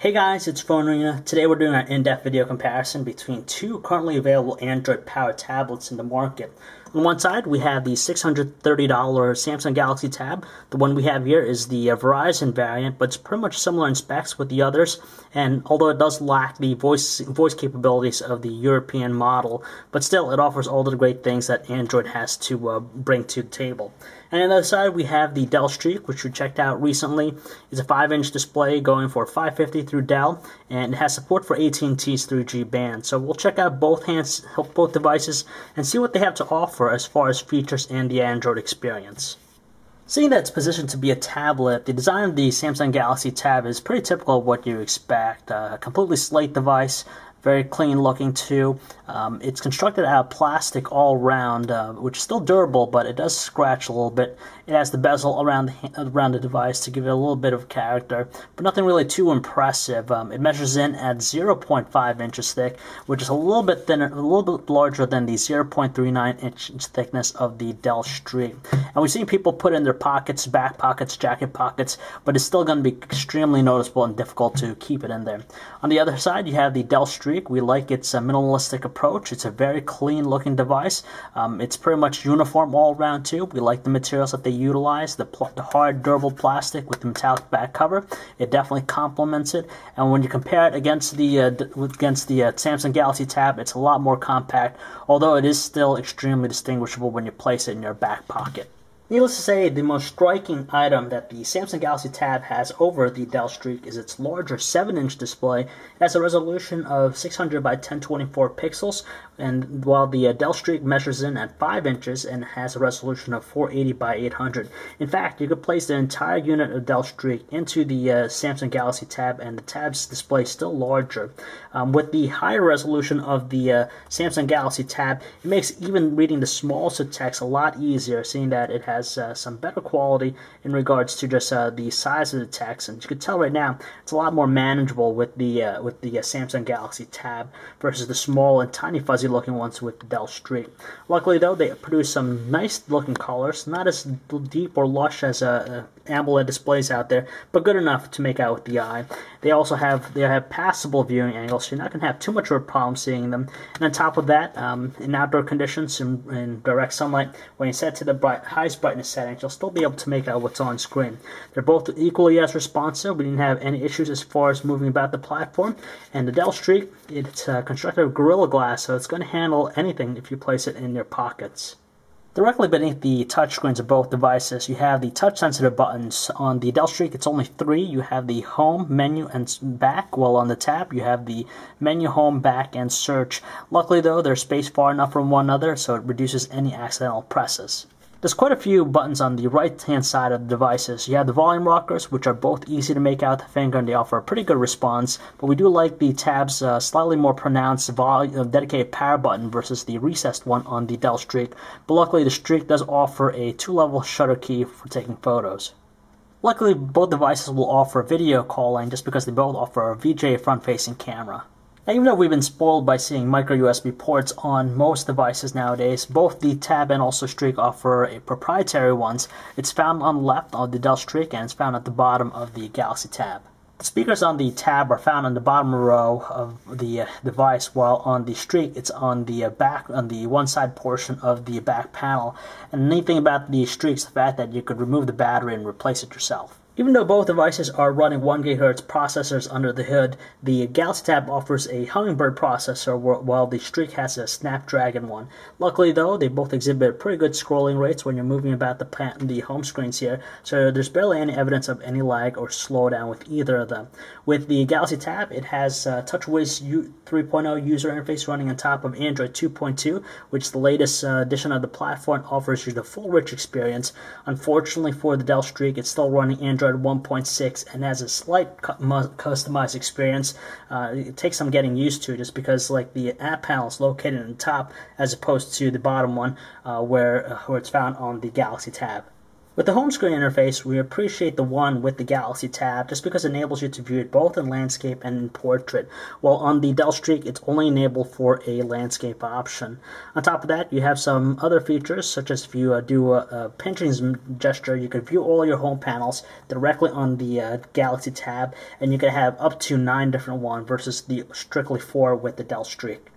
Hey guys, it's Phone Arena. Today we're doing our in-depth video comparison between two currently available Android-powered tablets in the market. On one side, we have the $630 Samsung Galaxy Tab. The one we have here is the Verizon variant, but it's pretty much similar in specs with the others. And although it does lack the voice capabilities of the European model, but still it offers all the great things that Android has to bring to the table. And on the other side, we have the Dell Streak, which we checked out recently. It's a 5-inch display going for $550 through Dell, and it has support for AT&T's 3G band. So we'll check out both devices and see what they have to offer as far as features and the Android experience. Seeing that it's positioned to be a tablet, the design of the Samsung Galaxy Tab is pretty typical of what you expect. A completely slate device, very clean looking too. It's constructed out of plastic all around, which is still durable, but it does scratch a little bit. It has the bezel around the device to give it a little bit of character, but nothing really too impressive. It measures in at 0.5 inches thick, which is a little bit thinner, a little bit larger than the 0.39 inch thickness of the Dell Streak. And we've seen people put it in their pockets, back pockets, jacket pockets, but it's still going to be extremely noticeable and difficult to keep it in there. On the other side, you have the Dell Streak. We like its minimalistic approach. It's a very clean looking device. It's pretty much uniform all around too. We like the materials that they utilize, the hard durable plastic with the metallic back cover. It definitely complements it. And when you compare it against the Samsung Galaxy Tab, it's a lot more compact, although it is still extremely distinguishable when you place it in your back pocket. Needless to say, the most striking item that the Samsung Galaxy Tab has over the Dell Streak is its larger 7-inch display. It has a resolution of 600 by 1024 pixels, and while the Dell Streak measures in at 5 inches and has a resolution of 480 by 800. In fact, you could place the entire unit of Dell Streak into the Samsung Galaxy Tab, and the Tab's display is still larger. With the higher resolution of the Samsung Galaxy Tab, it makes even reading the smallest of text a lot easier, seeing that it has some better quality in regards to just the size of the text, and you can tell right now it's a lot more manageable with the Samsung Galaxy Tab versus the small and tiny fuzzy looking ones with the Dell Streak. Luckily though, they produce some nice looking colors, not as deep or lush as AMOLED displays out there, but good enough to make out with the eye. They also have passable viewing angles, so you're not going to have too much of a problem seeing them. And on top of that, in outdoor conditions, in direct sunlight, when you set to the highest brightness settings, you'll still be able to make out what's on screen. They're both equally as responsive. We didn't have any issues as far as moving about the platform. And the Dell Streak, it's constructed of Gorilla Glass, so it's going to handle anything if you place it in your pockets. Directly beneath the touchscreens of both devices, you have the touch-sensitive buttons. On the Dell Streak, it's only 3. You have the Home, Menu, and Back, while on the Tab, you have the Menu, Home, Back, and Search. Luckily, though, they're spaced far enough from one another, so it reduces any accidental presses. There's quite a few buttons on the right-hand side of the devices. You have the volume rockers, which are both easy to make out with the finger, and they offer a pretty good response. But we do like the Tab's slightly more pronounced dedicated power button versus the recessed one on the Dell Streak. But luckily, the Streak does offer a 2-level shutter key for taking photos. Luckily, both devices will offer video calling just because they both offer a VGA front-facing camera. Now, even though we've been spoiled by seeing micro USB ports on most devices nowadays, both the Tab and also Streak offer a proprietary ones. It's found on the left of the Dell Streak, and it's found at the bottom of the Galaxy Tab. The speakers on the Tab are found on the bottom row of the device, while on the Streak it's on the back, on the one side portion of the back panel. And the neat thing about the Streak is the fact that you could remove the battery and replace it yourself. Even though both devices are running 1 GHz processors under the hood, the Galaxy Tab offers a Hummingbird processor while the Streak has a Snapdragon one. Luckily though, they both exhibit pretty good scrolling rates when you're moving about the home screens here, so there's barely any evidence of any lag or slowdown with either of them. With the Galaxy Tab, it has TouchWiz 3.0 user interface running on top of Android 2.2, which is the latest edition of the platform, offers you the full rich experience. Unfortunately for the Dell Streak, it's still running Android 1.6 and has a slight customized experience. It takes some getting used to, just because like the app panel is located on the top as opposed to the bottom one where it's found on the Galaxy Tab. With the home screen interface, we appreciate the one with the Galaxy Tab just because it enables you to view it both in landscape and in portrait, while on the Dell Streak it's only enabled for a landscape option. On top of that, you have some other features, such as if you do a pinching gesture, you can view all your home panels directly on the Galaxy Tab, and you can have up to 9 different ones versus the strictly 4 with the Dell Streak.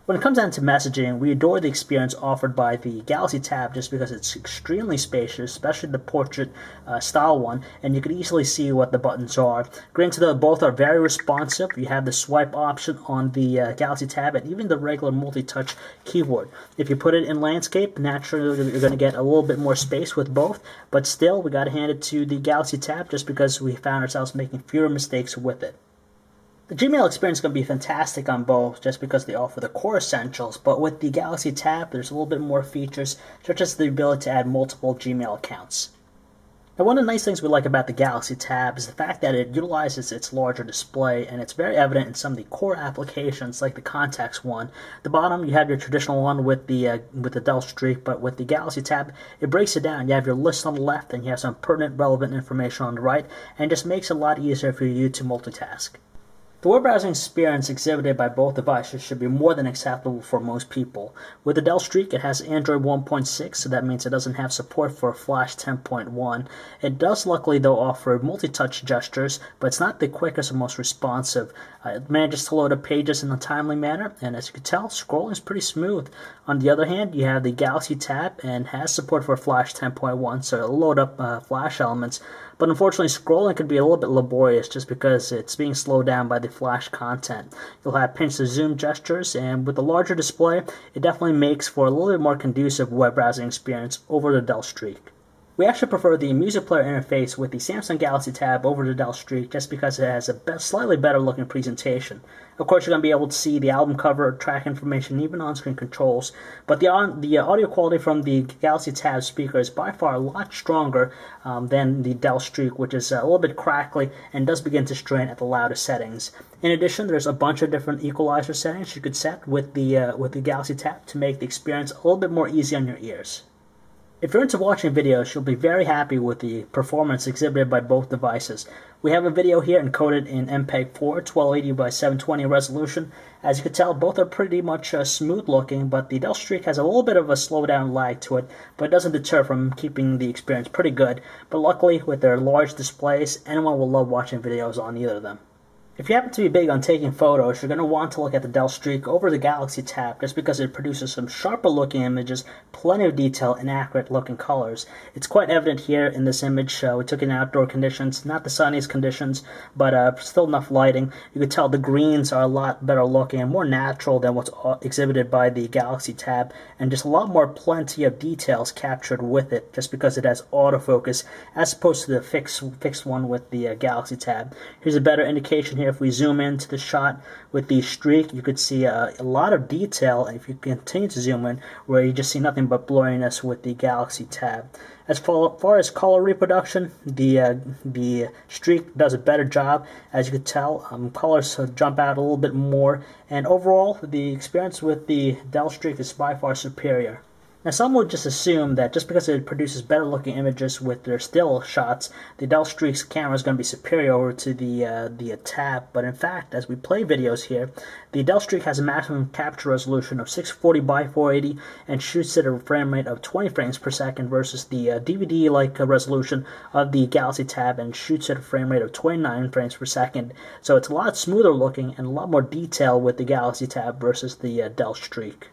When it comes down to messaging, we adore the experience offered by the Galaxy Tab just because it's extremely spacious, especially the portrait style one, and you can easily see what the buttons are. Granted, both are very responsive. You have the swipe option on the Galaxy Tab and even the regular multi-touch keyboard. If you put it in landscape, naturally you're going to get a little bit more space with both, but still, we got to hand it to the Galaxy Tab just because we found ourselves making fewer mistakes with it. The Gmail experience is going to be fantastic on both just because they offer the core essentials, but with the Galaxy Tab, there's a little bit more features, such as the ability to add multiple Gmail accounts. Now, one of the nice things we like about the Galaxy Tab is the fact that it utilizes its larger display, and it's very evident in some of the core applications like the Contacts one. At the bottom, you have your traditional one with the Dell Streak, but with the Galaxy Tab, it breaks it down. You have your list on the left, and you have some pertinent, relevant information on the right, and it just makes it a lot easier for you to multitask. The web browsing experience exhibited by both devices should be more than acceptable for most people. With the Dell Streak, it has Android 1.6, so that means it doesn't have support for Flash 10.1. It does luckily, though, offer multi-touch gestures, but it's not the quickest or most responsive. It manages to load up pages in a timely manner, and as you can tell, scrolling is pretty smooth. On the other hand, you have the Galaxy Tab and has support for Flash 10.1, so it'll load up Flash elements. But unfortunately, scrolling can be a little bit laborious just because it's being slowed down by the Flash content. You'll have pinch to zoom gestures, and with the larger display, it definitely makes for a little bit more conducive web browsing experience over the Dell Streak. We actually prefer the music player interface with the Samsung Galaxy Tab over the Dell Streak just because it has a slightly better looking presentation. Of course, you're going to be able to see the album cover, track information, even on-screen controls, but the audio quality from the Galaxy Tab speaker is by far a lot stronger than the Dell Streak, which is a little bit crackly and does begin to strain at the loudest settings. In addition, there's a bunch of different equalizer settings you could set with the Galaxy Tab to make the experience a little bit more easy on your ears. If you're into watching videos, you'll be very happy with the performance exhibited by both devices. We have a video here encoded in MPEG-4 1280 by 720 resolution. As you can tell, both are pretty much smooth looking, but the Dell Streak has a little bit of a slowdown lag to it, but it doesn't deter from keeping the experience pretty good. But luckily, with their large displays, anyone will love watching videos on either of them. If you happen to be big on taking photos, you're going to want to look at the Dell Streak over the Galaxy Tab just because it produces some sharper looking images, plenty of detail, and accurate looking colors. It's quite evident here in this image. We took it in outdoor conditions, not the sunniest conditions, but still enough lighting. You can tell the greens are a lot better looking and more natural than what's exhibited by the Galaxy Tab, and just a lot more plenty of details captured with it just because it has autofocus as opposed to the fixed one with the Galaxy Tab. Here's a better indication here. If we zoom into the shot with the Streak, you could see a lot of detail. If you continue to zoom in, where you just see nothing but blurriness with the Galaxy Tab. As far as color reproduction, the Streak does a better job. As you could tell, colors jump out a little bit more, and overall, the experience with the Dell Streak is by far superior. Now, some would just assume that just because it produces better looking images with their still shots, the Dell Streak's camera is going to be superior over to the Tab. But in fact, as we play videos here, the Dell Streak has a maximum capture resolution of 640 by 480 and shoots at a frame rate of 20 frames per second versus the DVD-like resolution of the Galaxy Tab and shoots at a frame rate of 29 frames per second. So it's a lot smoother looking and a lot more detail with the Galaxy Tab versus the Dell Streak.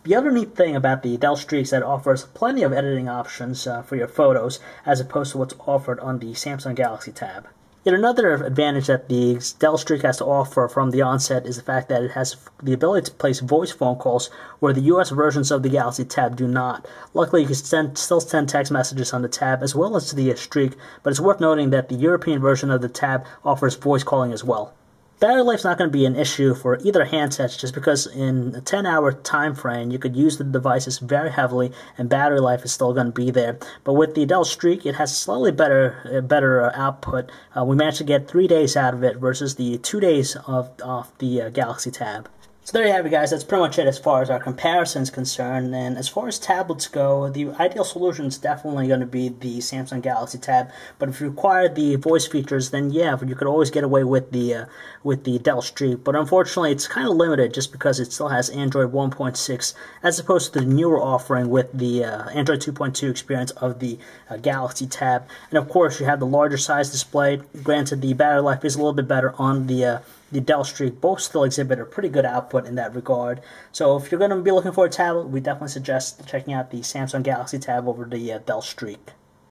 The other neat thing about the Dell Streak is that it offers plenty of editing options for your photos as opposed to what's offered on the Samsung Galaxy Tab. Yet another advantage that the Dell Streak has to offer from the onset is the fact that it has the ability to place voice phone calls where the US versions of the Galaxy Tab do not. Luckily, you can still send text messages on the Tab as well as to the Streak, but it's worth noting that the European version of the Tab offers voice calling as well. Battery life is not going to be an issue for either handsets just because in a 10-hour time frame you could use the devices very heavily and battery life is still going to be there. But with the Dell Streak, it has slightly better output. We managed to get 3 days out of it versus the 2 days off the Galaxy Tab. So there you have it, guys. That's pretty much it as far as our comparison is concerned. And as far as tablets go, the ideal solution is definitely going to be the Samsung Galaxy Tab. But if you require the voice features, then yeah, you could always get away with the Dell Streak. But unfortunately, it's kind of limited just because it still has Android 1.6 as opposed to the newer offering with the Android 2.2 experience of the Galaxy Tab. And of course, you have the larger size display. Granted, the battery life is a little bit better on the Dell Streak. Both still exhibit a pretty good output in that regard. So if you're going to be looking for a tablet, we definitely suggest checking out the Samsung Galaxy Tab over the Dell Streak.